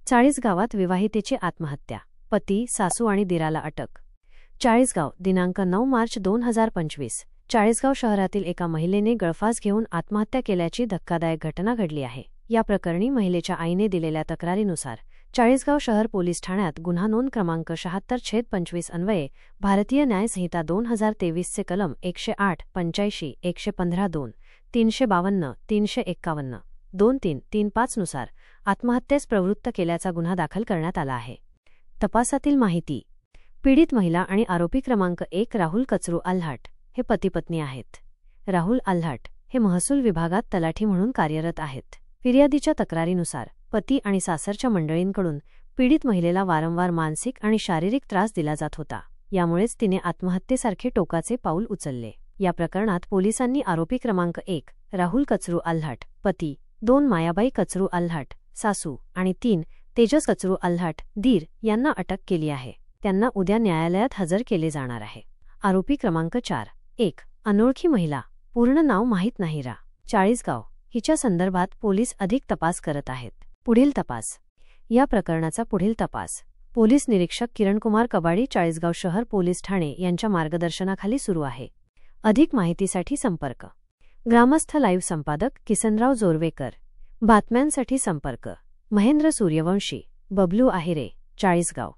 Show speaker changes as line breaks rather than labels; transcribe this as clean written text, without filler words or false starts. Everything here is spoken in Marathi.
चाळीसगावात विवाहितेची आत्महत्या, पती, सासू आणि दिराला अटक। चाळीसगाव, दिनांक 9 मार्च 2025। चाळीसगाव शहरातील एका महिलेने गळफास घेऊन आत्महत्या केल्याची धक्कादायक घटना घडली आहे। या प्रकरणी महिलेच्या आईने दिलेल्या तक्रारीनुसार चाळीसगाव शहर पोलीस ठाण्यात गुन्हा नोंद क्रमांक 76/25 अन्वये भारतीय न्याय संहिता 2023 चे कलम 108, 85, 115(2), 352, 351, 2335 नुसार आत्महत्येस प्रवृत्त केल्याचा गुन्हा दाखल करण्यात आला आहे। तपासातील माहिती: पीडित महिला आणि आरोपी क्रमांक 1 राहुल कचरू आल्हाट हे पती-पत्नी आहेत। राहुल आल्हाट हे महसूल विभागात तलाठी म्हणून कार्यरत आहेत। फिर्यादीच्या तक्रारीनुसार पती आणि सासरच्या मंडळींकडून पीडित महिलेला वारंवार मानसिक आणि शारीरिक त्रास दिला जात होता। यामुळेच तिने आत्महत्येसारखे टोकाचे पाऊल उचलले। या प्रकरणात पोलिसांनी आरोपी क्रमांक 1 राहुल कचरू आल्हाट पती, 2 मायाबाई कचरू आल्हाट सासू आणि 3 तेजस कचरू आल्हाट दीर यांना अटक केली आहे। त्यांना उद्या न्यायालयात हजर केले जाणार आहे। आरोपी क्रमांक 4 1 अनोळखी महिला, पूर्ण नाव माहीत नाही, रा, चाळीसगाव हिच्या संदर्भात पोलीस अधिक तपास करत आहेत। पुढील तपास: या प्रकरणाचा पुढील तपास पोलीस निरीक्षक किरणकुमार कबाडी, चाळीसगाव शहर पोलीस ठाणे यांच्या मार्गदर्शनाखाली सुरू आहे। अधिक माहितीसाठी संपर्क: ग्रामस्थ लाईव्ह संपादक किसनराव जोरवेकर। बातम्यांसाठी संपर्क: महेंद्र सूर्यवंशी, बबलू आहिरे, चाळीसगाव।